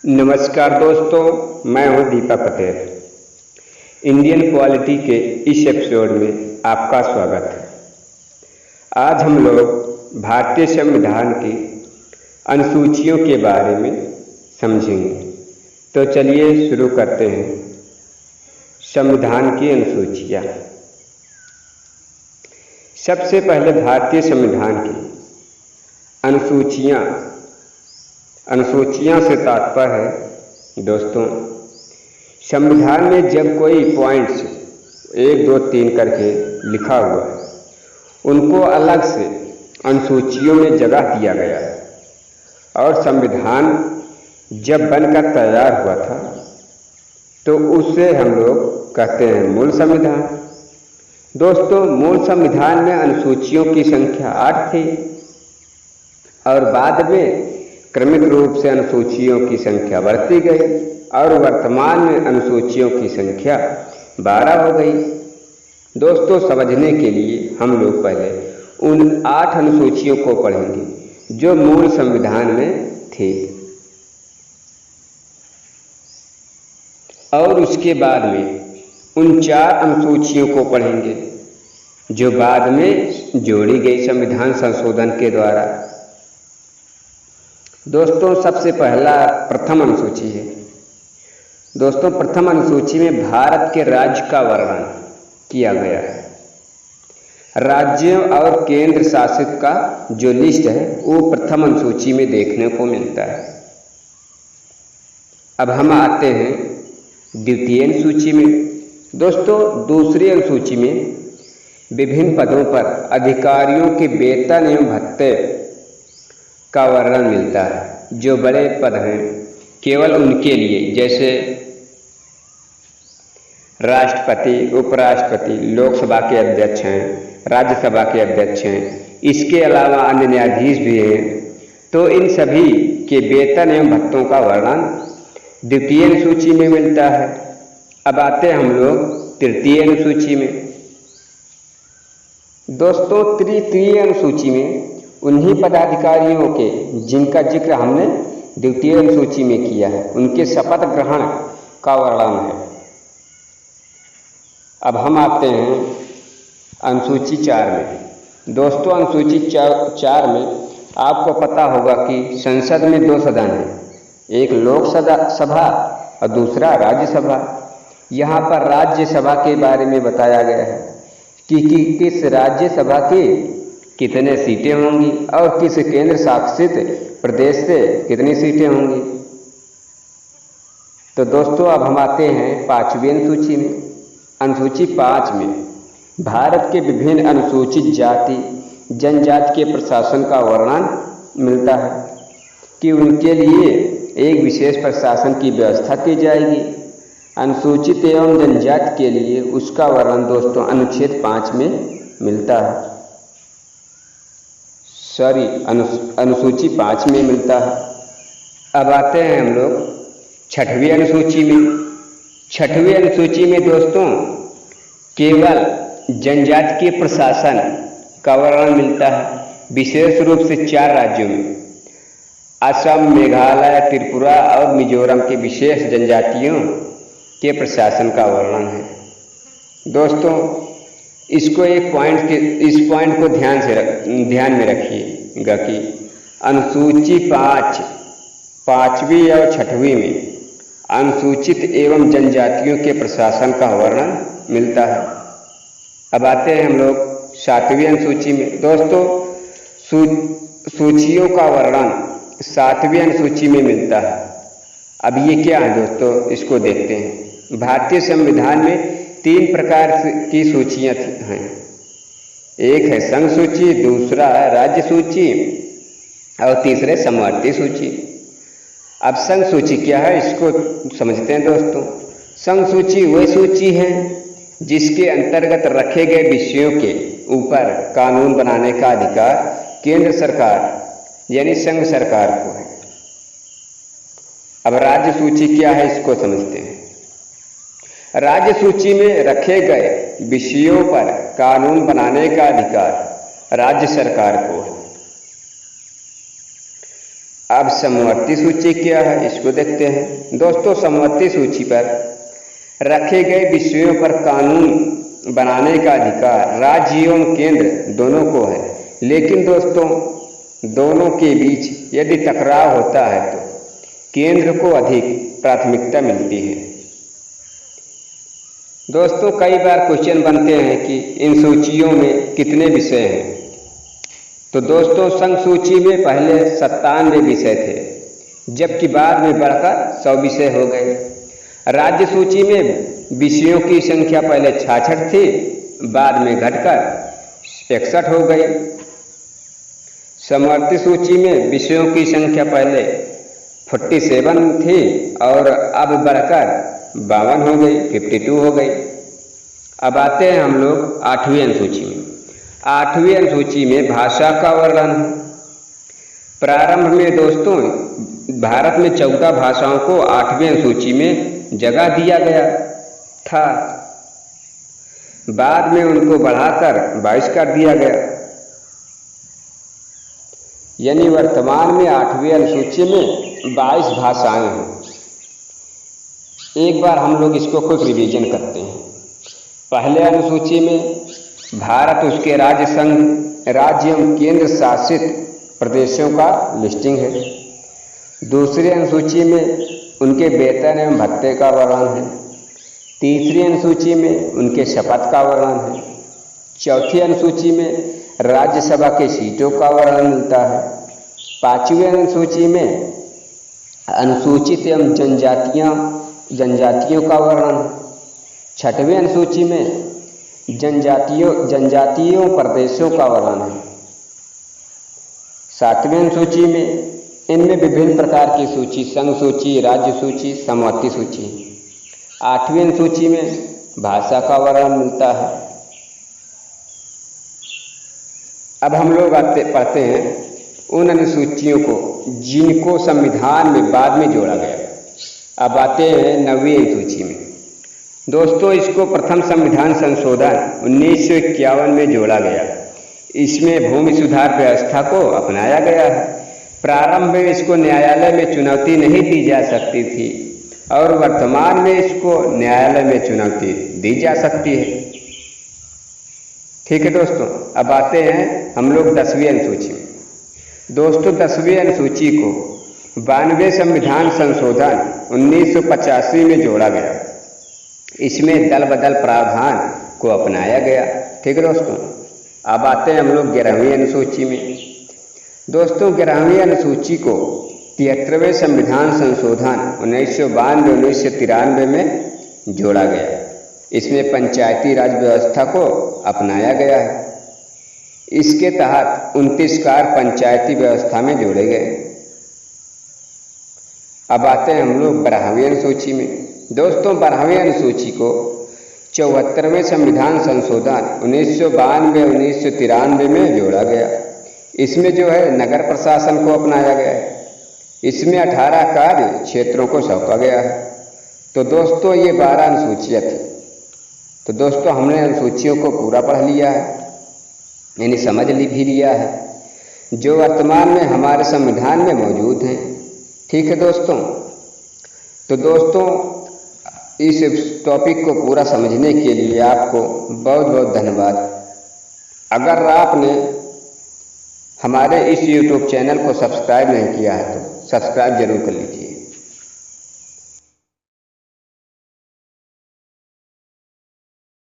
नमस्कार दोस्तों, मैं हूं दीपक पटेल। इंडियन पॉलिटी के इस एपिसोड में आपका स्वागत है। आज हम लोग भारतीय संविधान की अनुसूचियों के बारे में समझेंगे। तो चलिए शुरू करते हैं। संविधान की अनुसूचियाँ। सबसे पहले भारतीय संविधान की अनुसूचियाँ से तात्पर्य है दोस्तों, संविधान में जब कोई पॉइंट्स 1, 2, 3 करके लिखा हुआ है, उनको अलग से अनुसूचियों में जगह दिया गया है। और संविधान जब बनकर तैयार हुआ था तो उससे हम लोग कहते हैं मूल संविधान। दोस्तों, मूल संविधान में अनुसूचियों की संख्या 8 थी और बाद में क्रमिक रूप से अनुसूचियों की संख्या बढ़ती गई और वर्तमान में अनुसूचियों की संख्या 12 हो गई। दोस्तों, समझने के लिए हम लोग पहले उन 8 अनुसूचियों को पढ़ेंगे जो मूल संविधान में थी, और उसके बाद में उन 4 अनुसूचियों को पढ़ेंगे जो बाद में जोड़ी गई संविधान संशोधन के द्वारा। दोस्तों, सबसे पहला प्रथम अनुसूची है। दोस्तों, प्रथम अनुसूची में भारत के राज्य का वर्णन किया गया है। राज्यों और केंद्र शासित का जो लिस्ट है वो प्रथम अनुसूची में देखने को मिलता है। अब हम आते हैं द्वितीय अनुसूची में। दोस्तों, दूसरी अनुसूची में विभिन्न पदों पर अधिकारियों के वेतन एवं भत्ते का वर्णन मिलता है। जो बड़े पद हैं केवल उनके लिए, जैसे राष्ट्रपति, उपराष्ट्रपति, लोकसभा के अध्यक्ष हैं, राज्यसभा के अध्यक्ष हैं, इसके अलावा अन्य न्यायाधीश भी हैं, तो इन सभी के वेतन एवं भत्तों का वर्णन द्वितीय अनुसूची में मिलता है। अब आते हैं हम लोग तृतीय अनुसूची में। दोस्तों, तृतीय अनुसूची में उन्हीं पदाधिकारियों के जिनका जिक्र हमने द्वितीय अनुसूची में किया है, उनके शपथ ग्रहण का वर्णन है। अब हम आते हैं अनुसूची 4 में। दोस्तों, अनुसूची 4 में आपको पता होगा कि संसद में 2 सदन हैं, एक लोकसभा और दूसरा राज्यसभा। यहाँ पर राज्यसभा के बारे में बताया गया है कि किस राज्यसभा के कितने सीटें होंगी और किस केंद्र शासित प्रदेश से कितनी सीटें होंगी। तो दोस्तों, अब हम आते हैं 5वीं अनुसूची में। अनुसूची 5 में भारत के विभिन्न अनुसूचित जाति जनजाति के प्रशासन का वर्णन मिलता है कि उनके लिए एक विशेष प्रशासन की व्यवस्था की जाएगी। अनुसूचित एवं जनजाति के लिए उसका वर्णन दोस्तों अनुच्छेद 5 में मिलता है। अनुसूची 5 में मिलता है। अब आते हैं हम लोग 6वीं अनुसूची में। 6वीं अनुसूची में दोस्तों केवल जनजाति के प्रशासन का वर्णन मिलता है, विशेष रूप से 4 राज्यों में, असम, मेघालय, त्रिपुरा और मिजोरम के विशेष जनजातियों के प्रशासन का वर्णन है। दोस्तों, इस पॉइंट को ध्यान में रखिएगा कि अनुसूची 5वीं और 6वीं में अनुसूचित एवं जनजातियों के प्रशासन का वर्णन मिलता है। अब आते हैं हम लोग 7वीं अनुसूची में। दोस्तों, सूचियों का वर्णन 7वीं अनुसूची में मिलता है। अब ये क्या है दोस्तों, इसको देखते हैं। भारतीय संविधान में 3 प्रकार की सूचियाँ हैं। एक है संघ सूची, दूसरा है राज्य सूची और तीसरे समवर्ती सूची। अब संघ सूची क्या है इसको समझते हैं दोस्तों। संघ सूची वह सूची है जिसके अंतर्गत रखे गए विषयों के ऊपर कानून बनाने का अधिकार केंद्र सरकार यानी संघ सरकार को है। अब राज्य सूची क्या है इसको समझते हैं। राज्य सूची में रखे गए विषयों पर कानून बनाने का अधिकार राज्य सरकार को है। अब समवर्ती सूची क्या है इसको देखते हैं। दोस्तों, समवर्ती सूची पर रखे गए विषयों पर कानून बनाने का अधिकार राज्य एवं केंद्र दोनों को है, लेकिन दोस्तों दोनों के बीच यदि टकराव होता है तो केंद्र को अधिक प्राथमिकता मिलती है। दोस्तों, कई बार क्वेश्चन बनते हैं कि इन सूचियों में कितने विषय हैं। तो दोस्तों, संघ सूची में पहले 97 विषय थे, जबकि बाद में बढ़कर 100 विषय हो गए। राज्य सूची में विषयों की संख्या पहले 66 थी, बाद में घटकर 61 हो गई। समवर्ती सूची में विषयों की संख्या पहले 47 थी और अब बढ़कर 52 हो गई, 52 हो गई। अब आते हैं हम लोग 8वीं अनुसूची में। 8वीं अनुसूची में भाषा का वर्णन। प्रारंभ में दोस्तों भारत में 14 भाषाओं को 8वीं अनुसूची में जगह दिया गया था, बाद में उनको बढ़ाकर 22 कर दिया गया, यानी वर्तमान में 8वीं अनुसूची में 22 भाषाएं हैं। एक बार हम लोग इसको कुछ रिवीजन करते हैं। पहले अनुसूची में भारत, उसके राज्य, संघ, राज्य एवं केंद्र शासित प्रदेशों का लिस्टिंग है। दूसरी अनुसूची में उनके वेतन एवं भत्ते का वर्णन है। तीसरी अनुसूची में उनके शपथ का वर्णन है। चौथी अनुसूची में राज्यसभा के सीटों का वर्णन मिलता है। 5वीं अनुसूची में अनुसूचित एवं जनजातियों का वर्णन। 6वीं अनुसूची में जनजातीयों प्रदेशों का वर्णन है। 7वीं अनुसूची में इनमें विभिन्न प्रकार की सूची, संघ सूची, राज्य सूची, समवर्ती सूची। 8वीं अनुसूची में भाषा का वर्णन मिलता है। अब हम लोग पढ़ते हैं उन अनुसूचियों को जिनको संविधान में बाद में जोड़ा गया। अब आते हैं 9वीं अनुसूची में। दोस्तों, इसको प्रथम संविधान संशोधन 1951 में जोड़ा गया। इसमें भूमि सुधार व्यवस्था को अपनाया गया है। प्रारंभ में इसको न्यायालय में चुनौती नहीं दी जा सकती थी और वर्तमान में इसको न्यायालय में चुनौती दी जा सकती है। ठीक है दोस्तों, अब आते हैं हम लोग 10वीं अनुसूची में। दोस्तों, 10वीं अनुसूची को 92वें संविधान संशोधन 1985 में जोड़ा गया। इसमें दल बदल प्रावधान को अपनाया गया। ठीक है दोस्तों, अब आते हैं हम लोग 11वीं अनुसूची में। दोस्तों, 11वीं अनुसूची को 73वें संविधान संशोधन 1992-1993 में जोड़ा गया। इसमें पंचायती राज व्यवस्था को अपनाया गया है। इसके तहत 29 कार्य पंचायती व्यवस्था में जोड़े गए। अब आते हैं हम लोग 12वीं अनुसूची में। दोस्तों, 12वीं अनुसूची को 74वें संविधान संशोधन 1992-1993 में जोड़ा गया। इसमें जो है नगर प्रशासन को अपनाया गया है। इसमें 18 कार्य क्षेत्रों को सौंपा गया है। तो दोस्तों, ये 12 अनुसूचियाँ थी। तो दोस्तों, हमने अनुसूचियों को पूरा पढ़ लिया है, यानी समझ भी लिया है, जो वर्तमान में हमारे संविधान में मौजूद हैं। ठीक है दोस्तों, तो दोस्तों इस टॉपिक को पूरा समझने के लिए आपको बहुत बहुत धन्यवाद। अगर आपने हमारे इस YouTube चैनल को सब्सक्राइब नहीं किया है तो सब्सक्राइब जरूर कर लीजिए।